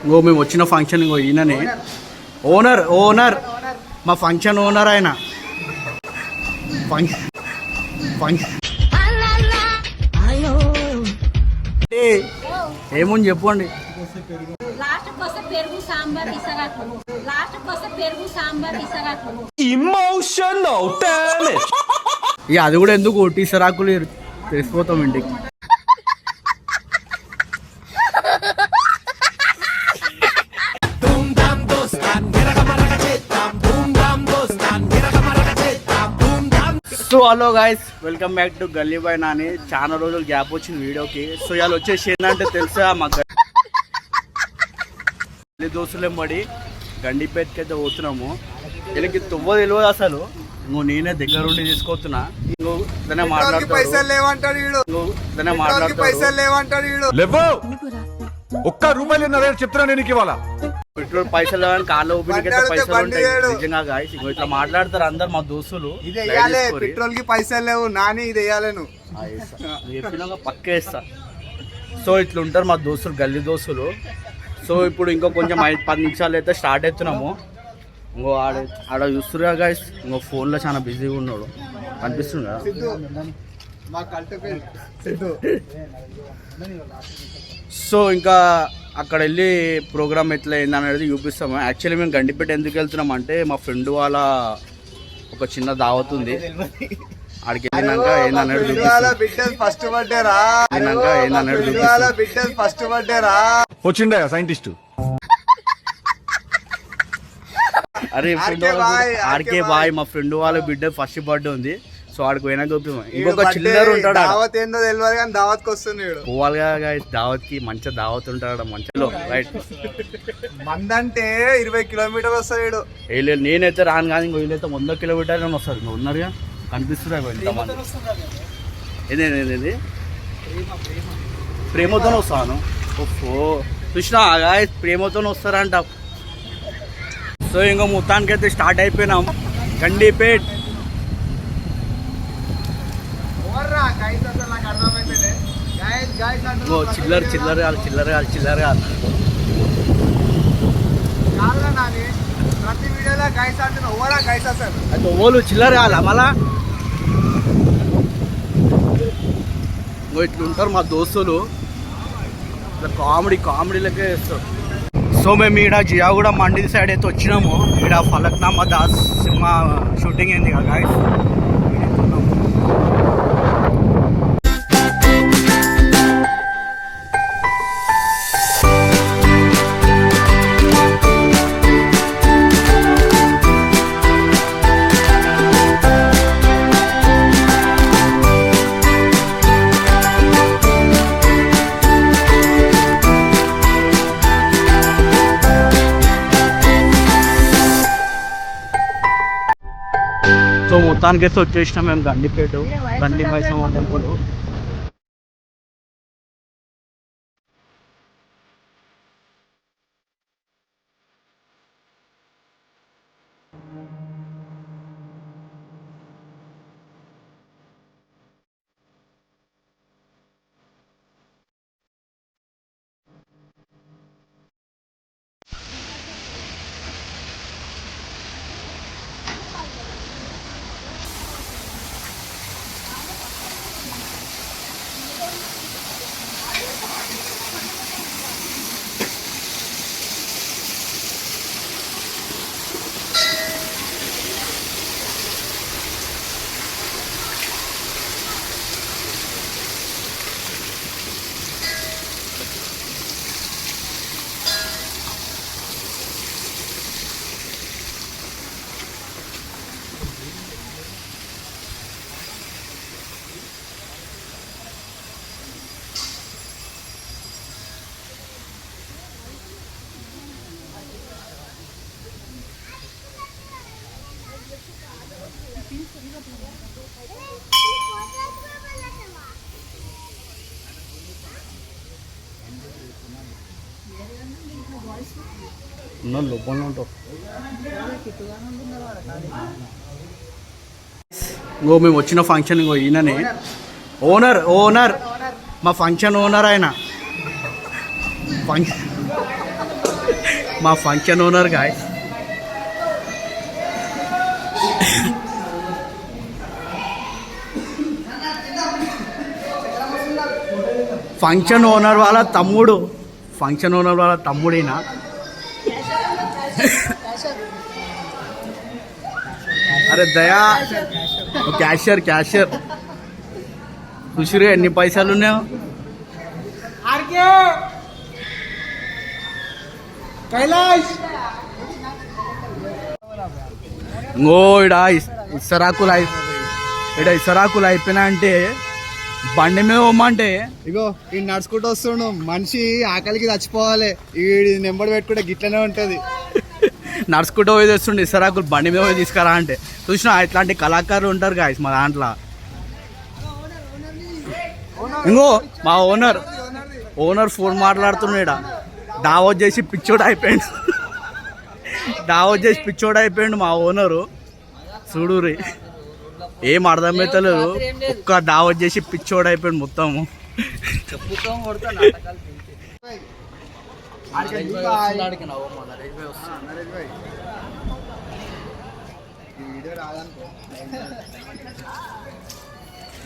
ఇంకో మేము వచ్చిన ఫంక్షన్ ఇంకో ఈయననే ఓనర్ ఓనర్ మా ఫంక్షన్ ఓనర్ ఆయన ఏముంది చెప్పండి. Emotional damage. ఇక అది కూడా ఎందుకు టీసరాకులు తెలిసిపోతాం ఇంటికి. So hello guys, welcome back to గల్లీ బాయ్ నాని. చాలా రోజులు గ్యాప్ వచ్చింది వీడియోకి. సో ఇవాళ వచ్చేసి ఏంటంటే తెలుసా, మా గల్లీ దోస్తులేం పడి గండిపేటకి అయితే పోతున్నాము. వీళ్ళకి తువ్వ తెలియదు అసలు. ఇంకో నేనే దగ్గర ఉండి తీసుకొస్తున్నా. ఇంకో దాన్ని మాట్లాడుతాడు, ఒక్క రూపాయలు చెప్తున్నా నేను ఇవాళ. పెట్రోల్ పైసలు లేవని కార్లో ఊపిరికైతే పైసలు ఉంటాయి నిజంగా గాయస్. ఇంకో ఇట్లా మాట్లాడతారు అందరు మా దోస్తులు. పెట్రోల్ కి పైసలు లేవు నాని, ఇది వేయాలను చెప్పినాక పక్క వేస్తా. సో ఇట్లా ఉంటారు మా దోస్తులు, గల్లీ దోస్తులు. సో ఇప్పుడు ఇంకో కొంచెం 5-10 నిమిషాలు అయితే స్టార్ట్ అవుతున్నాము. ఇంకో ఆడ చూస్తున్నా గాయస్. ఇంకో ఫోన్లో చాలా బిజీగా ఉన్నాడు, కనిపిస్తుంది కదా. సో ఇంకా అక్కడ వెళ్ళి ప్రోగ్రామ్ ఎట్లా అయింది అనేది చూపిస్తాము. యాక్చువల్లీ మేము గండిపేట ఎందుకు వెళ్తున్నాం అంటే, మా ఫ్రెండ్ వాళ్ళ ఒక చిన్న దావత్ ఉంది. ఆడికి వెళ్ళినాక ఏందన్నాడు వచ్చిండే సైంటిస్ట్. అరే ఆడికే బాయ్, మా ఫ్రెండ్ వాళ్ళ బిడ్డ ఫస్ట్ బర్త్డే ఉంది. సో ఆడికి పోయినా చూపిస్తాం. ఇంకొక చిల్లర ఉంటాడు, దావత్ ఏందో తెలియదు కానీ దావత్కి వస్తుంది పోవాలిగా దావత్ కి. మంచిగా దావత్ ఉంటాడు మంచిలో. రైట్, మందంటే 20 కిలోమీటర్లు వస్తాడు. లేదు నేనైతే రాను కానీ ఇంకో వీళ్ళైతే 100 కిలోమీటర్లు వస్తారు. ఇంకా ఉన్నారుగా, కనిపిస్తున్నారు ఇంతమంది. ఏదేది ప్రేమతోనే వస్తాను. ఓహో కృష్ణ ప్రేమతోనే వస్తారంట. సో ఇంకో మొత్తానికైతే స్టార్ట్ అయిపోయినాం గండిపేట్. చిల్లర చిల్లర కాదు, చిల్లర కాదు, చిల్లర కాదు. ప్రతి వీడియోలో గైస్ అంటున్నా, ఓవరా గైస్ అసలు అయితే ఓలు చిల్లర కాదు మళ్ళా. ఇట్లుంటారు మా దోస్తులు, ఇట్లా కామెడీలకే వేస్తారు. సో మేము ఈడ జియాగూడ మండి సైడ్ అయితే వచ్చినాము. ఈడ ఫలక్నామా దాస్ సినిమా షూటింగ్ అయింది కదా గాయస్. సో మొత్తానికైతే వచ్చేసినాం మేము గండిపేట, గండి మైసమ్మ టెంపుల్. లోపల ఉంటావు. ఇంకో మేము వచ్చిన ఫంక్షన్ ఇంకో ఈయననే ఓనర్ ఓనర్ మా ఫంక్షన్ ఓనర్ ఆయన. మా function owner guys. Function owner వాళ్ళ తమ్ముడేనా. అరే దయా క్యాషియర్ ఖుషిగా ఎన్ని పైసలు ఉన్నాయో. ఇంకో ఇడ ఇసరాకులు అయిపోయినా అంటే బండి మీద పోమంటే ఇగో ఈ నడుచుకుంటూ వస్తుండు. మనిషి ఆకలికి చచ్చిపోవాలి. ఈ నెంబర్ పెట్టుకుంటే గిట్లనే ఉంటది. నడుచుకుంటూ పోయి తెస్తుండే ఇసరాకులు బండి మీద పోయి తీసుకురా అంటే. చూసినా ఇట్లాంటి కళాకారులు ఉంటారు గాయస్ మా దాంట్లో. ఇంకో మా ఓనర్ ఫోన్ మాట్లాడుతున్నాడు. దావత్ చేసి పిచ్చోడు అయిపోయాడు మా ఓనరు. చూడురి ఏం అర్థమవుతలేదు. ఒక్క దావత్ చేసి పిచ్చోడు అయిపోయాడు మొత్తము.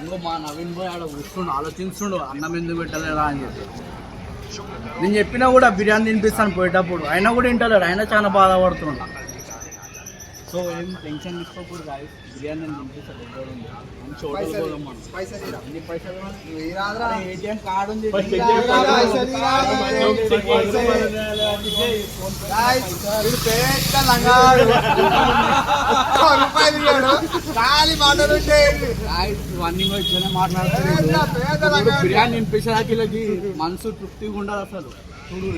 ఇంకో మా నవీన్ పోయి ఆడ కూర్చుండు ఆలోచిస్తుండు అన్నం ఎందుకు పెట్టలేదా అని చెప్పి. నేను చెప్పినా కూడా బిర్యానీ తినిపిస్తాను పోయేటప్పుడు, అయినా కూడా వింటలేడు. అయినా చాలా బాధపడుతుండు. సో ఏం టెన్షన్ తీసుకోకూడదు కాదు, బిర్యానీ నేను తినిపిస్తాను. ఏటీఎం కార్డు ఉంది. ఇవన్నీ మాట్లాడుతున్నాడు. బిర్యానీ తినిపించడానికి మనసు తృప్తిగా ఉండదు అసలు. చూడు